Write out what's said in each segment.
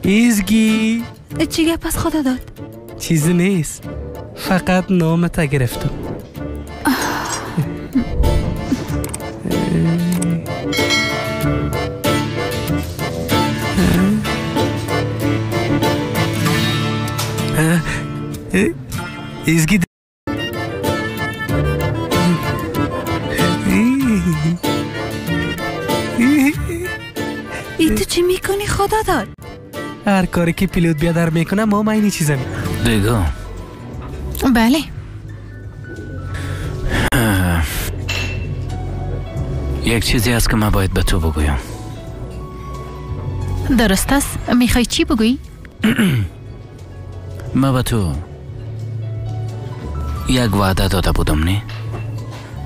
ایزگی چی گپ از خدا داد؟ چیزی نیست، فقط نامت گرفتم. ایزگی ای تو چی میکنی خدا داد؟ هر کاری که پیلوت بیادر میکنه ما اینی چیزا دیگو بله. یک چیزی هست که من باید به تو بگویم. درست است. میخوای چی بگویی؟ من به تو یک وعده داده بودم نه؟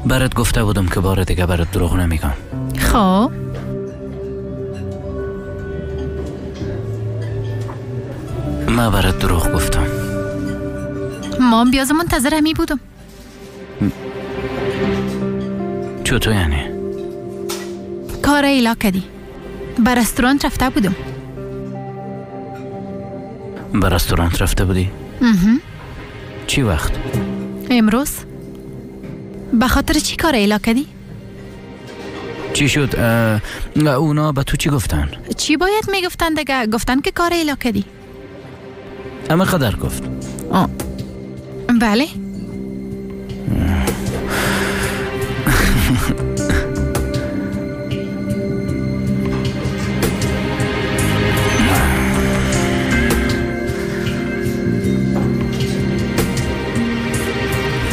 برات گفته بودم که بار دیگه برات دروغ نمیگم. خب من برات دروغ گفتم. ما بیاز منتظر همی بودم. چطور یعنی؟ کار ایلا کدی. به رستوران رفته بودم. به رستوران رفته بودی؟ چی وقت؟ امروز. به خاطر چی کار ایلا کدی؟ چی شد؟ اونا به تو چی گفتن؟ چی باید میگفتن دیگه؟ گفتن که کار ایلا کدی. همه قدر گفت. بله.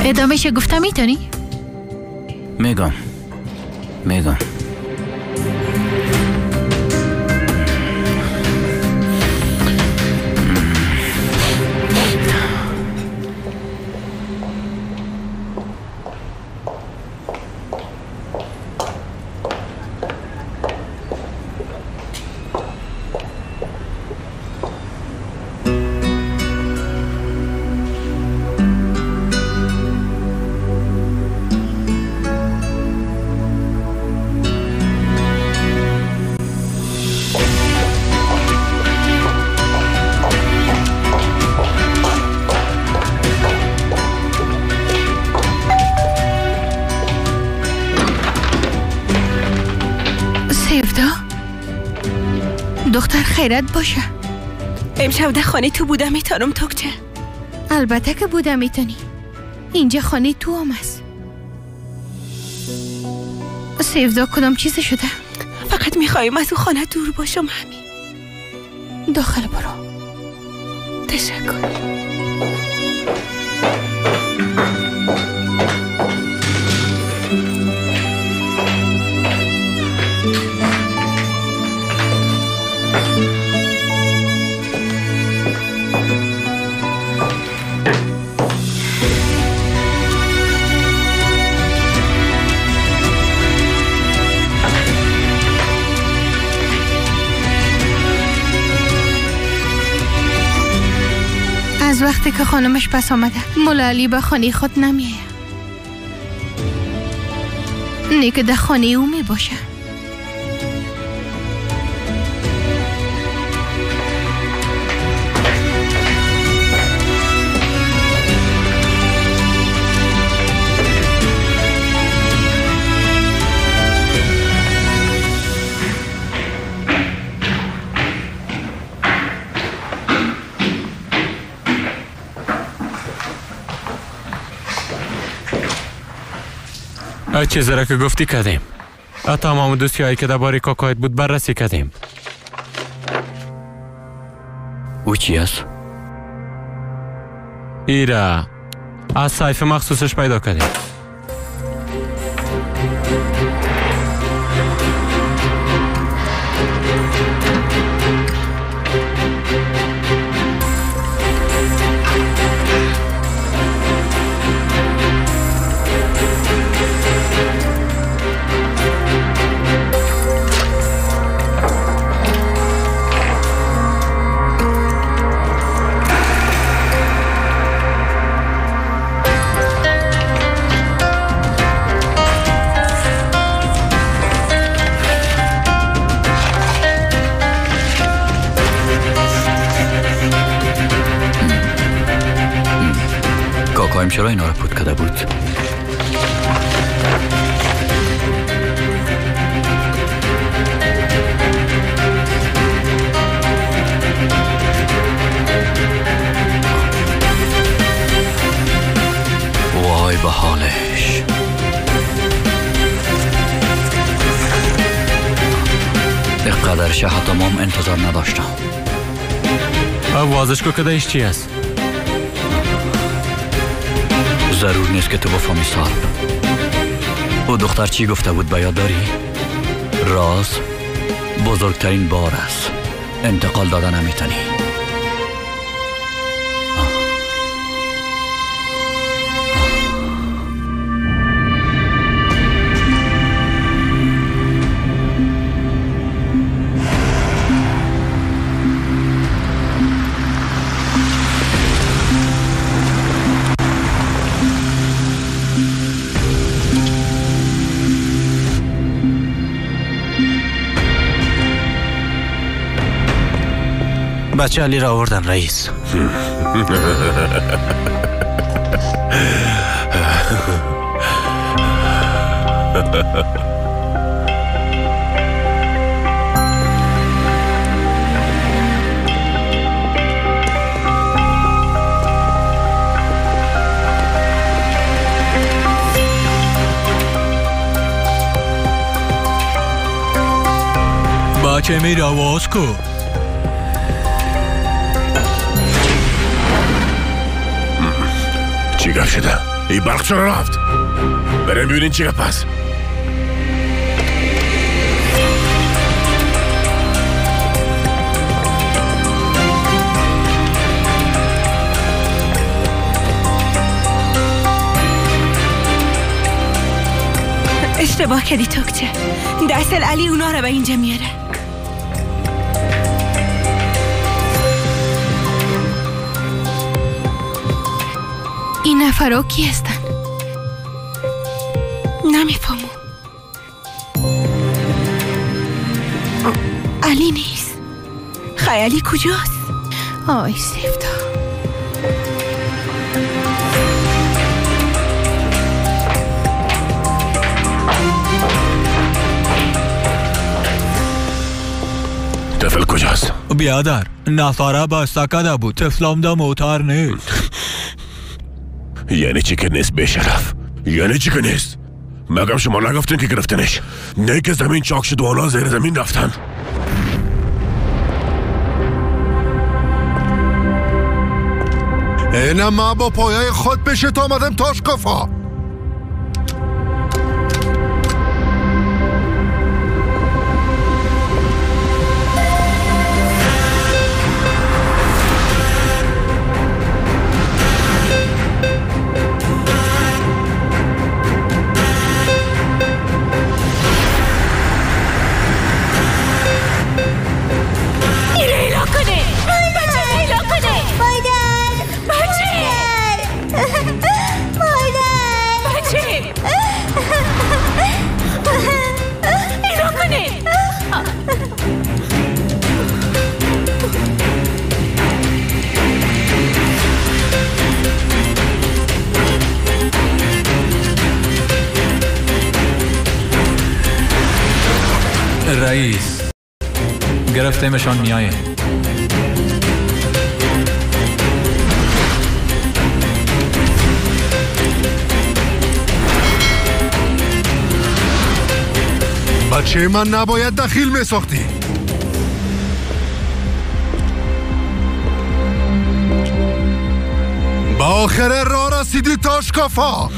ادامهش گفته میتونی؟ میگم دختر خیرت باشه. امشب در خانه تو بودم میتونم توکچه؟ البته که بودم میتونی. اینجا خانه تو هم است. سیفدا کدام چیز شده؟ فقط میخوایم از اون خانه دور باشم همین. داخل برو. تشکر. از وقتی که خانمش پس آمده مولا علی به خانه خود نمیه. نیکه در خانه او می باشه. چیزی را که گفتی کردیم. تمام دوستی هایی که در باری کاکایت بود بررسی کردیم. او چی است؟ ایره از سایف مخصوصش پیدا کردیم. قایم چرا اینا رو پود کده بود؟ وای به حالش. اقدر شه حتی مام انتظار نداشتم. وازش کو کده ایش چی است؟ ضرور نیست که تو بفهمی صاحب. او دختر چی گفته بود به یاد داری؟ راز بزرگترین بار است. انتقال داده نمیتونی. بچه علی را آوردن رئیس. بچه میره آواز کو. چی گفت شده؟ این برق چرا رفت؟ بریم ببینین چی گفت پس. اشتباه کردی توکچه. دستل علی اونا رو به اینجا میاره. این نفرها کی هستن؟ نمیفهمم. علی نیست. خیالی کجاست؟ آی سفتا. طفل کجاست؟ بیادر نفره بسته کده بود. طفلم دا موتر نیست. یعنی چی که نیست بشرف؟ یعنی چی که نیست؟ مگم شما نگفتین که گرفتنش؟ نه که زمین چاک شد و آنها زیر زمین رفتن. اینم ما با پایه خود بشه تا آمدم تاشکافا. رئیس گرفتیمشان میایه. بچه من نباید دخیل می ساختی. با آخر راه رسیدی تاشکافا.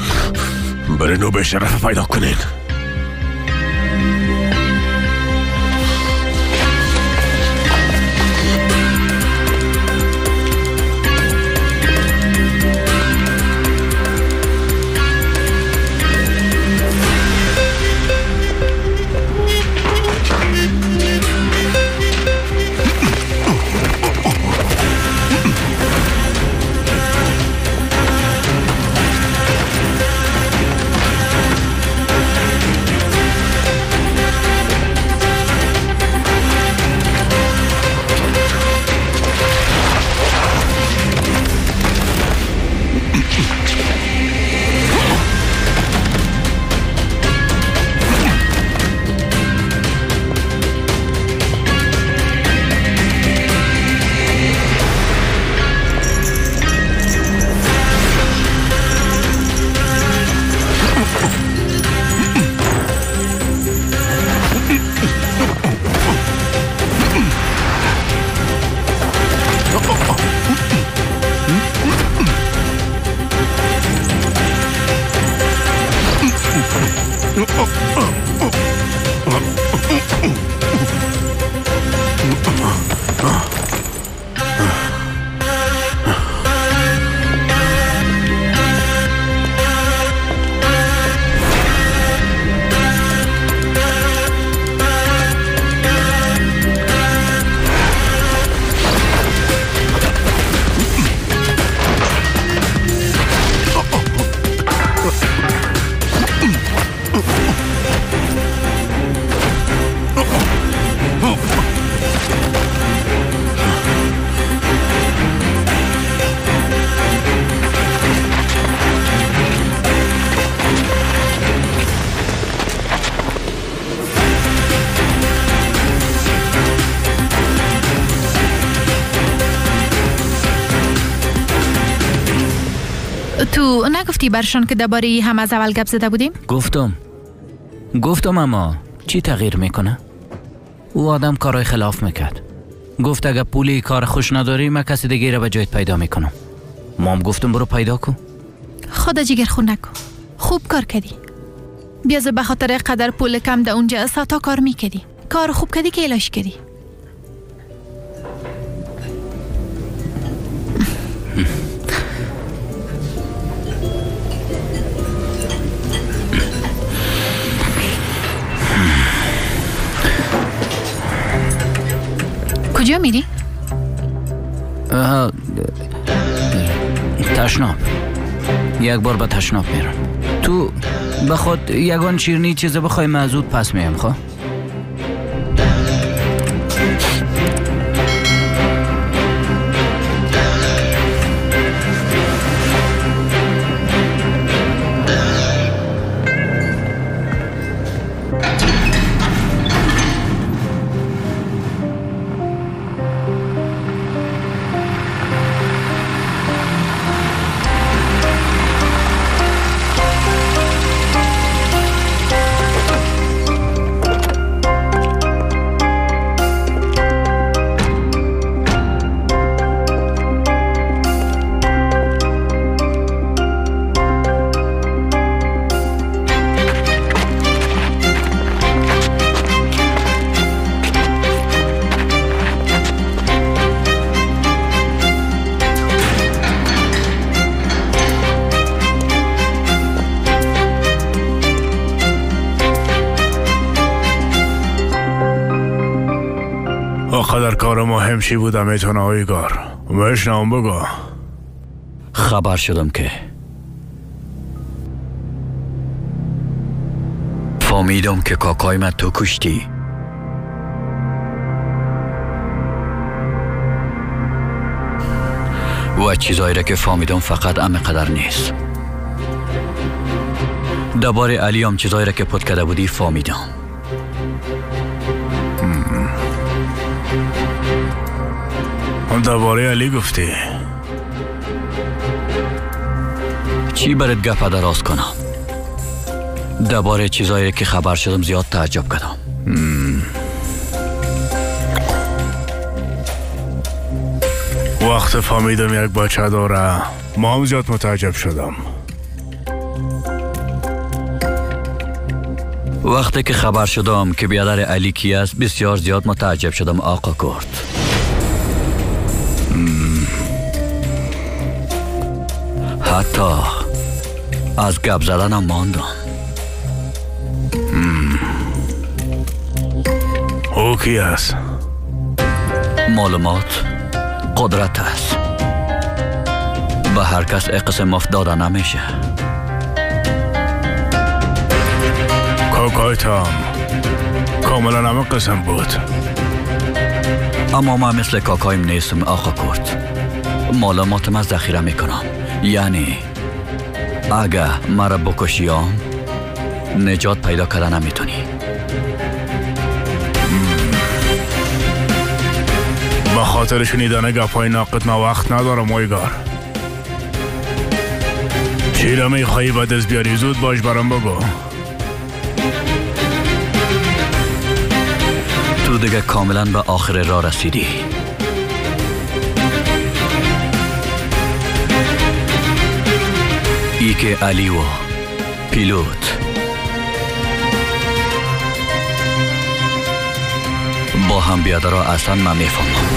برای نو به شرف پیدا کنین. تو نگفتی برشان که درباره هم از اول گپ زده بودیم؟ گفتم اما چی تغییر میکنه؟ او آدم کارهای خلاف میکرد. گفت اگه پولی کار خوش نداری من کسی دیگه را به جایت پیدا میکنم. مام گفتم برو پیدا کن. خدا جگر خون نکن. خوب کار کردی. بیازه به خاطر قدر پول کم ده اونجا ساعتا کار میکردی. کار خوب کردی که ایلاش کردی. کجا میری؟ تشناب. یک بار به تشناب میرم. تو بخواد یگان شیرنی چیزه بخوای مزود پس میام خواه؟ آخه کار مهم چی بوده میتونه آیگار بشنم بگو. خبر شدم که فهمیدم که کاکای من تو کشتی. و چیزایی را که فهمیدم فقط همینقدر نیست. درباره علی هم چیزایی را که پد کرده بودی فهمیدم. درباره علی گفتی؟ چی برات گپ دراز کنم؟ درباره چیزایی که خبر شدم زیاد تعجب کردم. وقت فهمیدم یک بچه داره ما هم زیاد متعجب شدم. وقتی که خبر شدم که بیادر علی کی است بسیار زیاد متعجب شدم آقا کرد. حتی از گپ زدنم ماندم. او کی است؟ معلومات قدرت است. به هر کس یک قسم مفت داده نمیشه. کاکایت هم کاملا همه قسم بود. اما من مثل کاکایم نیستم آقا کرد. معلوماتم از ذخیره میکنم. یعنی اگه مرا بکشیام نجات پیدا کردن نمیتونی. به خاطر شنیدن گپای ناقد وقت ندارم اویگار. چی را میخوایی به دست بیاری زود باش برام بگو. تو دیگه کاملا به آخر راه رسیدی. ای که علی و پیلوت با هم بیاده را اصلا من میفهمم.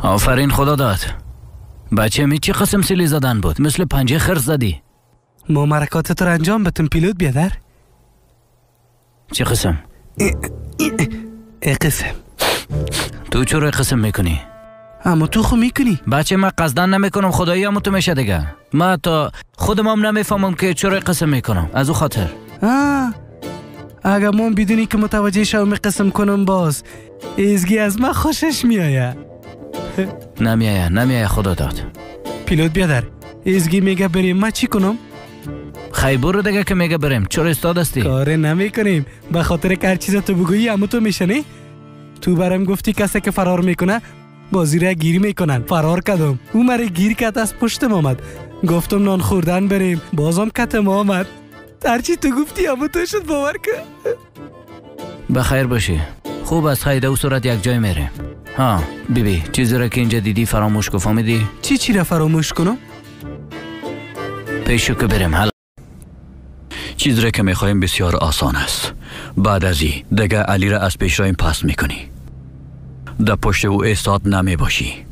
آفرین خدا داد. بچه می چی قسم سیلی زدن بود؟ مثل پنجه خرس زدی. ما مرکاتت رو انجام بتون پیلوت بیادر. چی قسم؟ قسم. تو چرا قسم میکنی؟ اما تو خو میکنی. بچه من قصدن نمیکنم، خدایی هم تو میشه دیگه. من تا خودم هم نمیفهمم که چرا قسم میکنم. از او خاطر اگر من بدونی که متوجه شوم قسم کنم باز ازگی از من خوشش میآید. نمیایه خدا داد. پیلوت بیادر ازگی میگه بریم ما چی کنم؟ خیلی برو دیگه که میگه بریم. چرا استاد هستی؟ کاره نمیکنیم به خاطر که هر چیز تو بگویی اما تو میشنی؟ تو برام گفتی کسی که فرار میکنه بازی را گیری میکنن. فرار کردم، او مرا گیر کرد، از پشتم آمد. گفتم نان خوردن بریم، بازم کتم آمد. هرچی تو گفتی اما تو شد باور کن. بخیر باشی. خوب از خیده و صورت یک جای میریم. بیبی چیزی را که اینجا دیدی فراموش کو فهمیدی؟ چی را فراموش کنم؟ پیشو که بریم. حالا چیزی را که میخوایم بسیار آسان است. بعد از این دیگه علی را از پیش رایم پس میکنی. در پشت او ایستاد نمی باشی.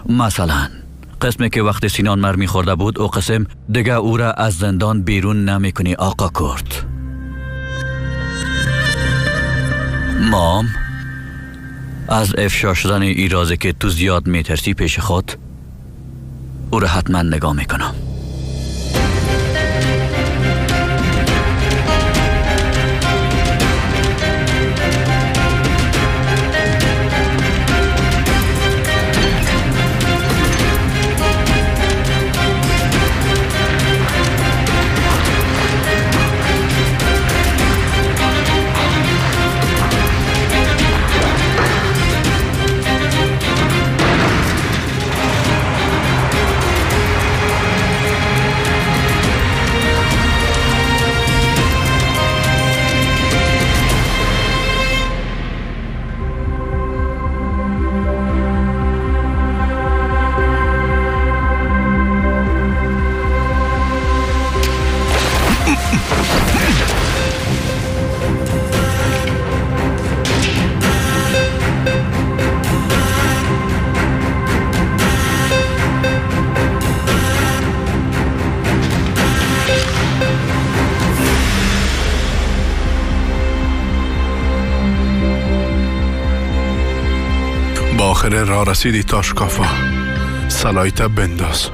مثلا قسمی که وقت سینان مرمی خورده بود او قسم دیگه او را از زندان بیرون نمی کنی آقا کرد. مام از افشا شدن ای رازه که تو زیاد میترسی پیش خود او را حتما نگاه میکنم. آخر راه رسیدی تاشکافا. سلایت بنداز.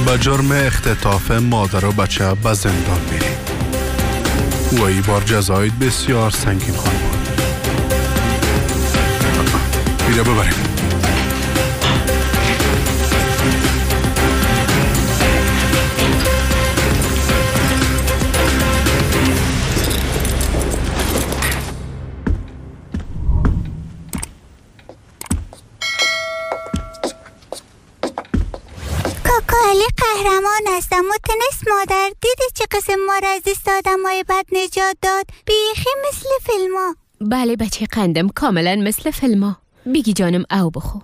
با جرم اختطاف مادر و بچه به زندان میری و ای بار جزایت بسیار سنگین خواهد بود. بیره ببریم. علی قهرمان است، اما تنس مادر دیدی چه قسم ما را از دست آدمای بد نجات داد؟ بیخی مثل فیلما. بله بچه قندم، کاملا مثل فیلما. بگی جانم او بخو.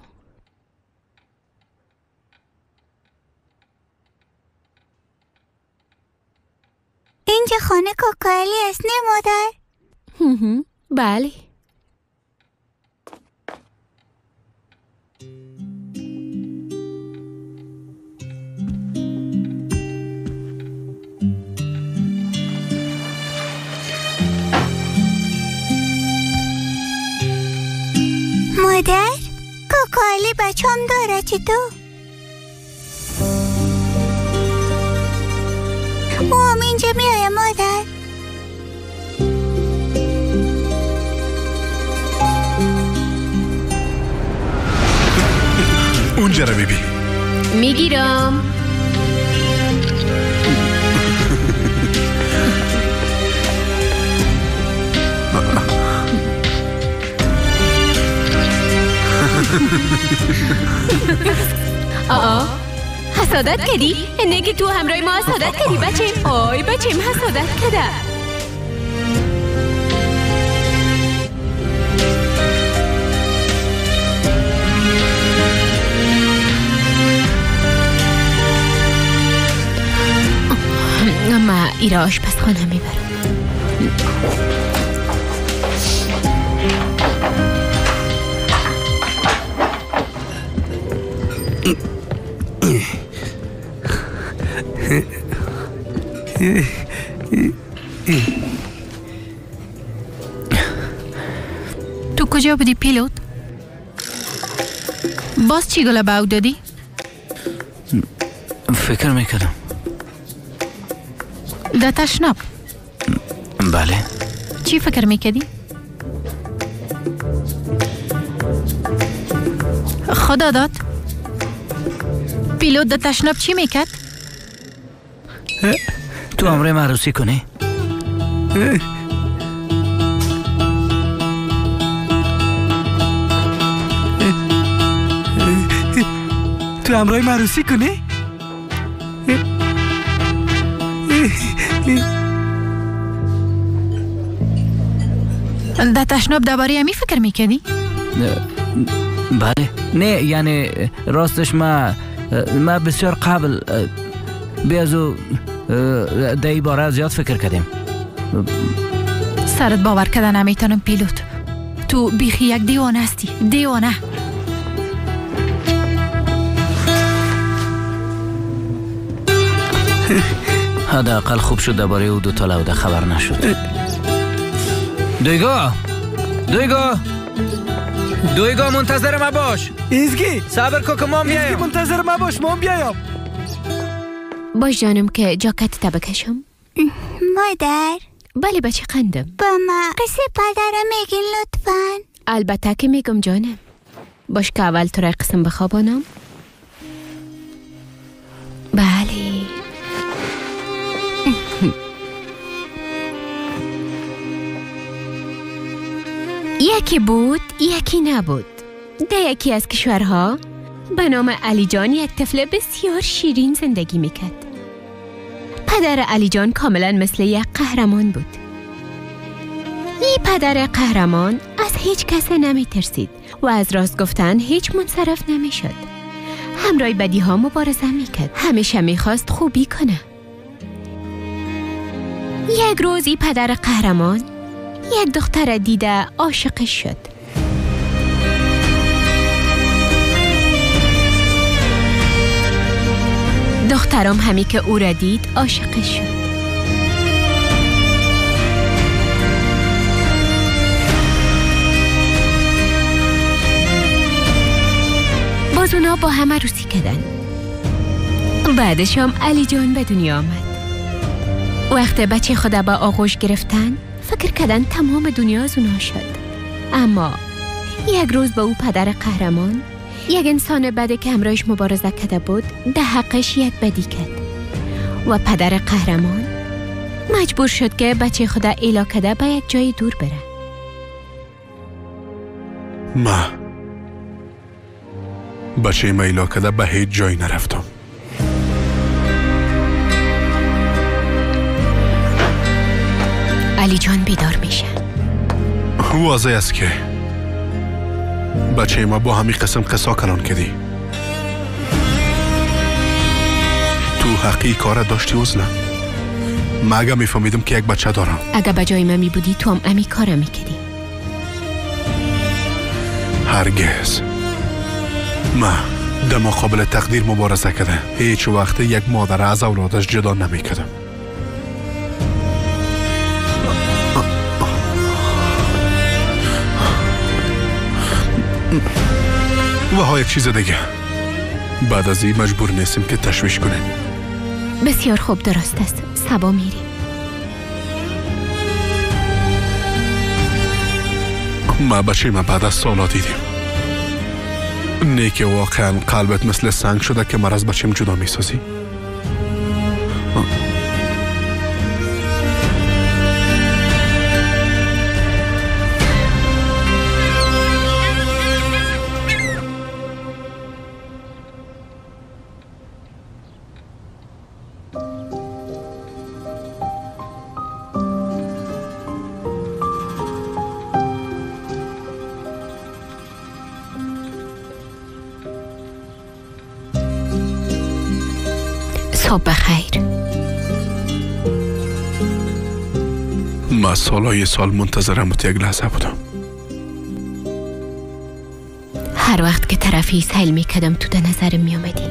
اینجا خانه کاکا علی است نه مادر؟ بله. مادر؟ کاکا علی بچم داره چطور؟ او هم اینجا میایه مادر؟ اونجا رو ببین. میگیرم. حسادت کردی؟ اینه که تو همراه ما حسادت کردی بچیم. آی بچیم حسادت کرده. اما ایرا آشپزخانه میبرم. تو کجا بودی پیلوت؟ باز چی گله باو دادی؟ فکر میکردم. ده تشناب؟ بله. چی فکر میکردی؟ خدا داد پیلوت ده تشناب چی میکرد؟ تو امره معروسی کنی؟ تو امرای معروسی کنی؟ ده تشناب درباره همی فکر میکردی؟ بله. نه یعنی راستش ما بسیار قبل بیازو در این باره زیاد فکر کردیم. سرت باور کردن نمیتونم پیلوت. تو بیخی یک دیوانه هستی. دیوانه. حداقل خوب شد درباره او دو تا لوده خبر نشد. دویگا منتظر ما باش. ایزگی صبر کن که ما بیایم. ایزگی منتظر ما باش، ما بیایم. باش جانم که جاکت تا بکشم. مادر بله بچه قندم. با ما قصه پدرم میگین لطفاً. البته که میگم جانم. باش که اول تو را قسم بخوابانم. بله. یکی بود یکی نبود. در یکی از کشورها به نام علی جان یک طفل بسیار شیرین زندگی میکرد. پدر علی جان کاملا مثل یک قهرمان بود. این پدر قهرمان از هیچ کس نمیترسید و از راست گفتن هیچ منصرف نمیشد. همراه بدی ها مبارزه میکرد. همیشه میخواست خوبی کنه. یک روزی پدر قهرمان یک دختر دیده عاشقش شد. دخترم همی که او را دید عاشقش شد. باز اونا با هم عروسی کردن. بعدش هم علی جان به دنیا آمد. وقت بچه خدا با آغوش گرفتن فکر کردن تمام دنیا از اونا شد. اما یک روز با او پدر قهرمان یک انسان بده که همراهش مبارزه کرده بود در حقش یک بدی کرد و پدر قهرمان مجبور شد که بچه خدا ایلا کرده به یک جای دور بره. بچه ما ایلا کرده به هیچ جایی نرفتم. علی جان بیدار میشه. واضح است که بچه ما با همی قسم قصا کلان کردی. تو حقی کار داشتی وزنم. ما اگه میفهمیدم که یک بچه دارم. اگه به جای من میبودی تو هم امی کارم میکردی. هرگز. ما در مقابل تقدیر مبارزه کردم. هیچ وقت یک مادر از اولادش جدا نمیکردم. و ها یک چیز دیگه. بعد از این مجبور نیستیم که تشویش کنیم. بسیار خوب، درست است. سبا میریم. ما بچه ما بعد از سالا دیدیم. نیکه واقعا قلبت مثل سنگ شده که من از بچه‌م جدا میسازی. صبح بخیر. من سالهای سال منتظرم یک لحظه بودم. هر وقت که طرفی سیل میکردم تو ده نظرم میامدی.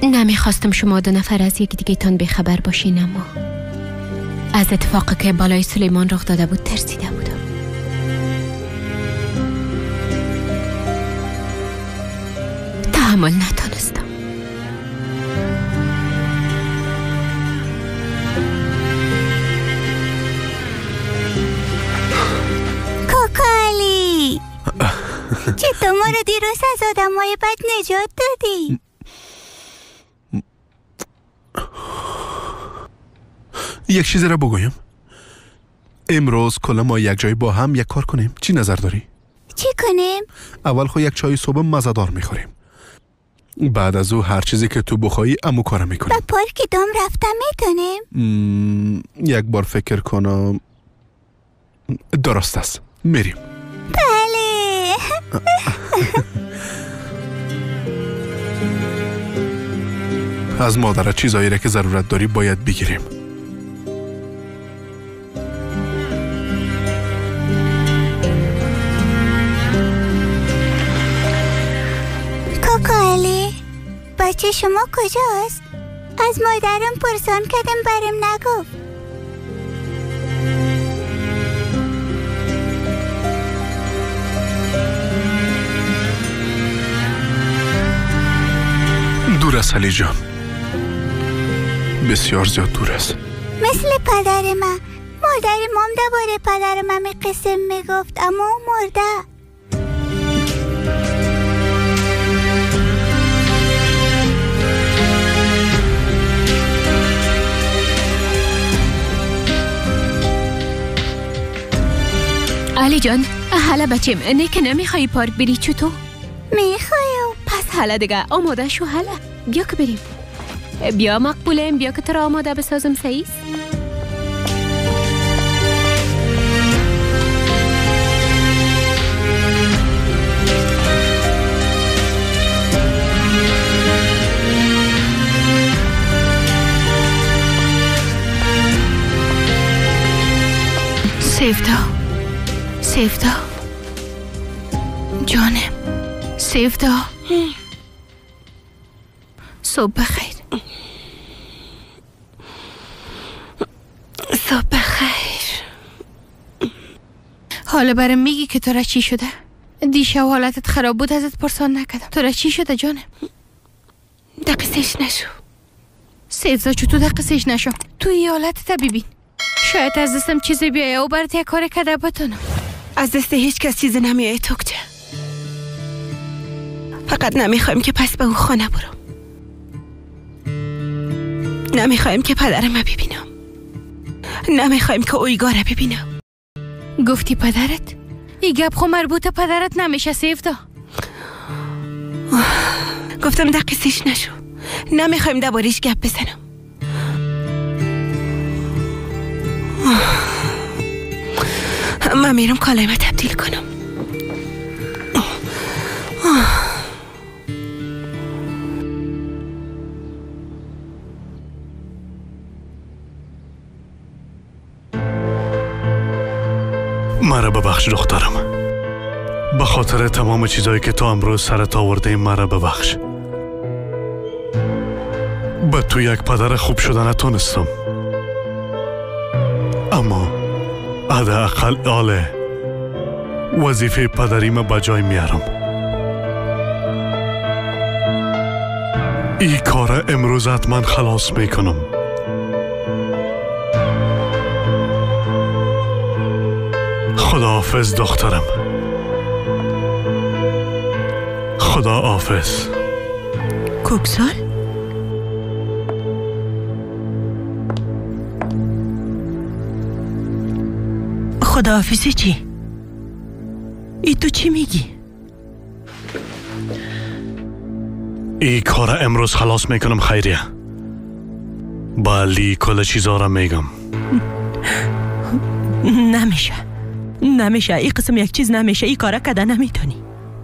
نمیخواستم شما دو نفر از یک دیگه تان بخبر باشین، اما از اتفاقی که بالای سلیمان رخ داده بود ترسیده بودم. تحمل نتونستم. کوکالی چطور ما رو دیروز از آدمای بد نجات دادی؟ یک چیزی را بگویم. امروز کلا ما یک جای با هم یک کار کنیم. چی نظر داری؟ چی کنیم؟ اول خو یک چای صبح مزه‌دار میخوریم. بعد از او هر چیزی که تو بخوایی امو کارو میکنیم. با پارک دام رفتن میتونیم؟ یک بار فکر کنم. درست است. میریم. بله. از مادرت چیزایی را که ضرورت داری باید بگیریم. کوکالی بچه شما کجاست؟ از مادرم پرسان کردم برم نگفت. دور است علی جان، بسیار زیاد دور است. مثل پدر من. مادر مام درباره پدر من قصه میگفت اما مرده. علی جان، حالا بچیم نه که نمیخوایی پارک بری چطور؟ میخوایم. پس حالا دیگه آماده شو. حالا بیا که بریم. بیا مقبولم، بیا که تو را آماده بسازم. سعیس سیفتا جانم، سیفتا صبح بخیر. صبح بخیر. حالا برام میگی که تو را چی شده؟ دیشب حالتت خراب بود ازت پرسان نکردم. تو را چی شده جانم؟ دقیقش نشو. سیفتا چطور دقیقش نشو؟ تو این حالتت ببین. شاید از دستم چیزی بیایه و برات یک کار کده بتونم. از دست هیچ کس چیزی نمیایه توکچه. فقط نمیخوایم که پس به اون خانه برم. نمیخوایم که پدرم ببینم. نمیخوایم که اویگا را ببینم. گفتی پدرت؟ این گپ خو مربوط پدرت نمیشه سیفتا. گفتم دقیقش نشو. نمیخوایم دربارش گپ بزنم. من میرم کالایم تبدیل کنم. مرا ببخش دخترم. به خاطر تمام چیزایی که تو امروز سرت آورده مرا ببخش. به تو یک پدر خوب شده نتونستم، اما حداقل آله وظیفه پدریم به جای میارم. این کار امروز حتما خلاص میکنم. خداحافظ دخترم. خداحافظ. کوکسال؟ خداحافظی چی؟ ای تو چی میگی؟ ای کار امروز خلاص میکنم خیریه. بلی کل چیزا را میگم. نمیشه. ای قسم یک چیز نمیشه. ای کارا کده نمیتونی.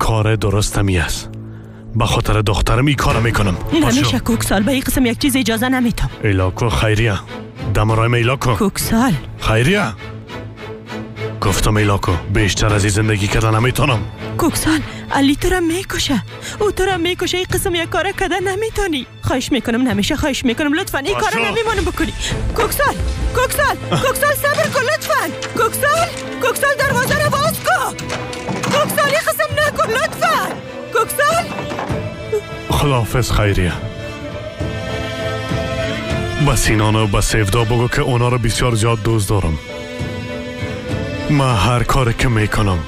کار درستمی است. به خاطر دخترم این کار میکنم. نمیشه کوکسال، به این قسم یک چیز اجازه نمیتم. ایلاکو خیریه، دمرایم ایلاکو. کوکسال خیریه گفتم ایلاکو، بیشتر از این زندگی کردن نمیتونم. کوکسال، علی تو را میکشه، او تو را میکشه، این قسم یک کار کردن نمیتونی. خواهش میکنم، نمیشه، خواهش میکنم لطفا این کار نمیمونه بکنی. کوکسال صبر کن لطفا. کوکسال دروازه رو باز کن. کوکسال این قسم نکن لطفا. کوکسال خداحافظ خیریه. با سینان و با سیفدا بگو که اونا رو بسیار زیاد دوست دارم. من هر کاری که میکنم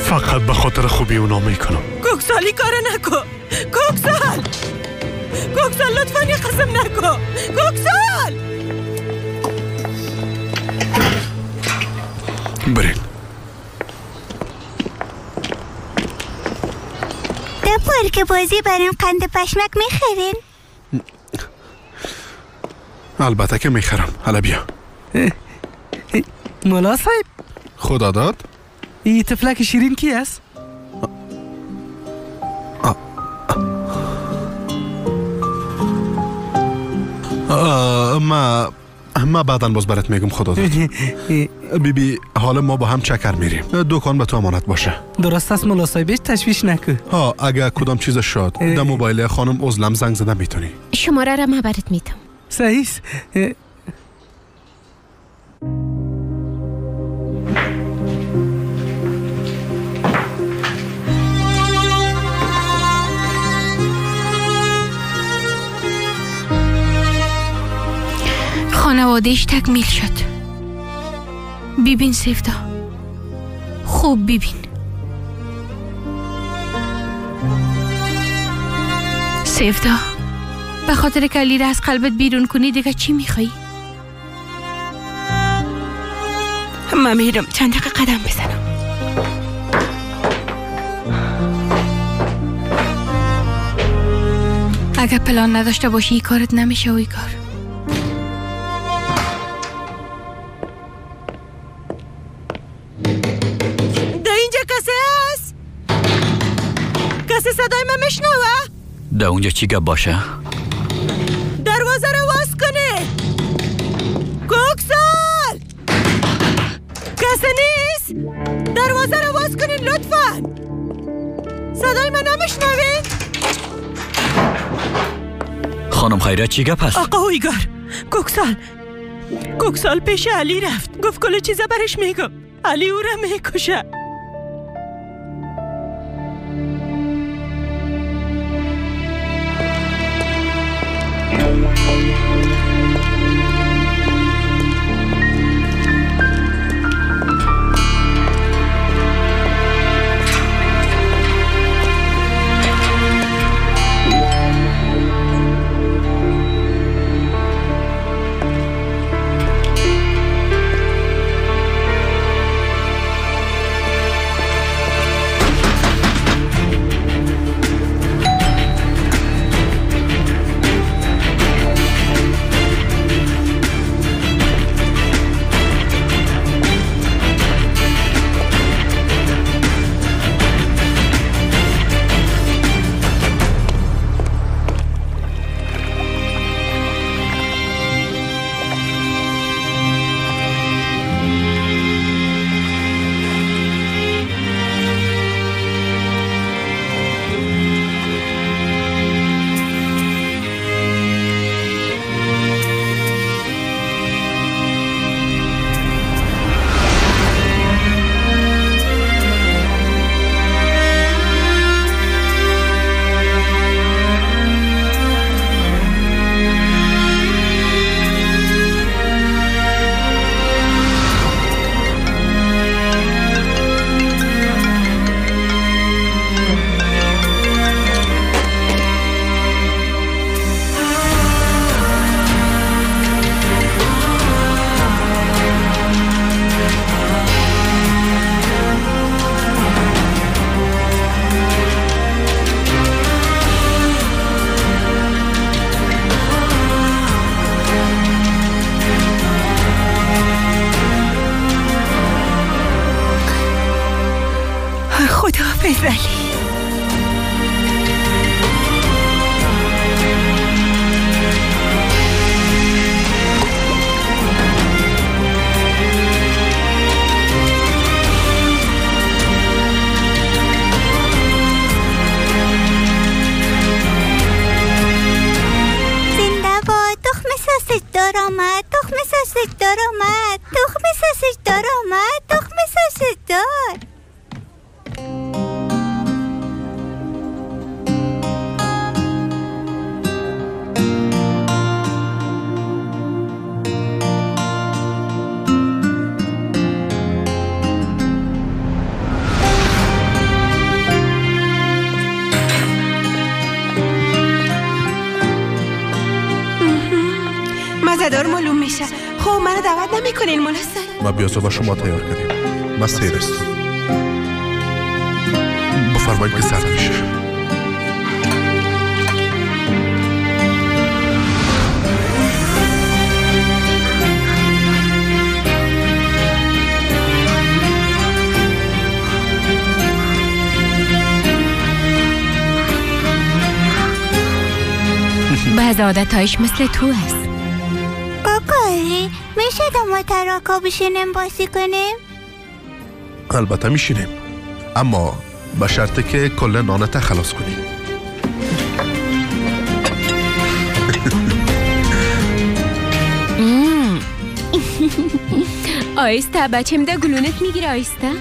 فقط به خاطر خوبی اونا میکنم. کوکسالی کار نکن. کوکسال لطفا این قسم نکن. کوکسال برین. در پارک بازی بریم قند پشمک میخرین؟ البته که میخرم. حالا بیا. مولا صاحب، خدا داد. این طفلک شیرین کی است؟ ما بعداً باز برات میگم. خدا داد. بیبی حالا ما با هم چکر میریم. دکان به تو امانت باشه. درست است مولا صاحب، هیچ تشویش نکن. ها اگه کدام چیز شد در موبایل خانم عزلم زنگ زدن میتونی. شماره را من برات میدم. صحیح است. خانوادهش تکمیل شد. ببین سیفدا، خوب ببین. سیفدا، به خاطر که علی را از قلبت بیرون کنی دیگه چی میخوایی؟ من میرم چند دقیقه قدم بزنم. اگه پلان نداشته باشی این کارت نمیشه. و این کار صدای من میشنوه؟ در اونجا چی گپ باشه؟ دروازه رو باز کنه. کوکسال کسی نیست؟ دروازه رو باز کنین لطفا. صدای من نمیشنوید؟ خانم خیریه چی گپ هست؟ آقا اویگار، کوکسال پیش علی رفت، گفت کل چیزا برش میگم. علی او را میکشه. خداحافظ علی. دار آمد، تخم ساسج دار آمد، تخم ساسج دار آمد، تخم ساسج دار. مزدار معلوم میشه. خب منو دعوت نمیکنین مولا سر؟ ما بیازو شما تیار کردیم. ما سیرست. بفرمایید که سرد میشه. بعض عادتهایش مثل تو هست. کاکایی میشه دو تراکا بشینیم بازی کنیم؟ البته میشینیم، اما به شرطی که کل نانت خلاص کنی. آیسته بچم ده گلونت میگیره آیسته.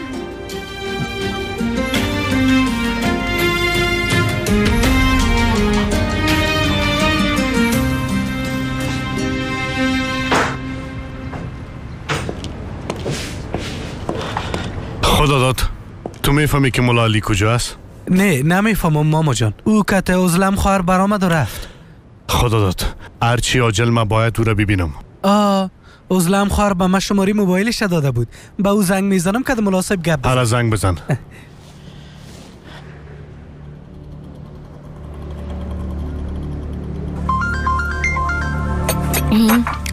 خدا داد تو میفهمی که مولا علی کجاست؟ نه نمیفهمم ماما جان. او کت ازلم خواهر برآمد و رفت. خدا داد هرچی عاجل من باید او را ببینم. ازلم خواهر به من شماری موبایلش داده بود. به او زنگ میزنم که مناسب گپ بزن. حالا زنگ بزن.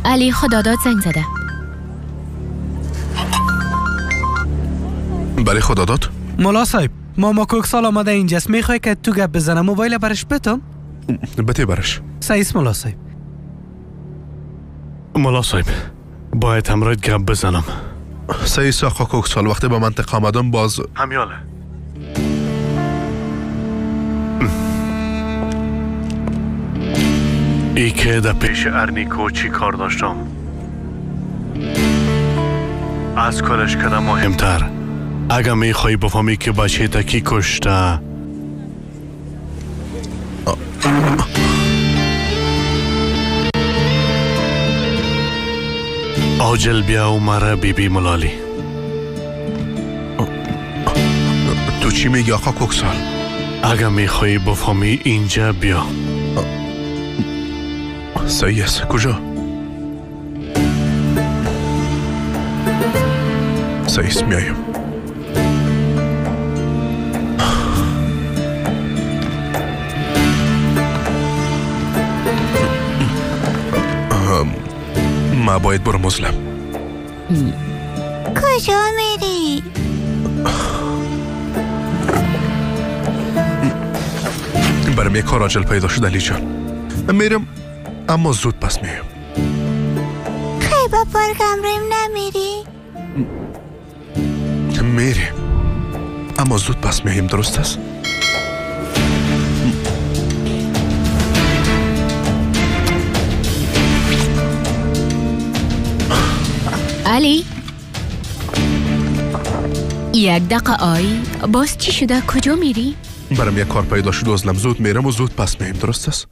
علی خدا داد زنگ زده. برای خدا داد؟ مولا صاحب ماما کوکسال آمده اینجاست. میخوای که تو گپ بزنم موبایل برش بتم؟ بته برش. سعیس مولا صاحب. مولا صاحب باید همراهت گپ بزنم. سعیس آقا کوکسال وقتی به منطقه آمدم باز همیاله. ای که در پیش ارنیکو چی کار داشتم از کارش کردم مهمتر. اگه میخوایی بفهمی که بچه تکی کشته عاجل بیا و مرا بیبی ملالی. تو چی میگی آقا کوکسال؟ اگه میخوایی بفهمی اینجا بیا. سعیس کجا؟ سعیس میایم. ما باید برو مظلم. کجا میری؟ برم یک کار عاجل پیدا شد علی جان. میرم اما زود پس میام. خیلی با پارکم ریم نمیری؟ میریم اما زود پس میایم. درست است؟ علی یک دقیقه آی باز چی شده؟ کجا میری؟ برم یک کار پیدا شد ازلم. زود میرم و زود پس میایم. درست است؟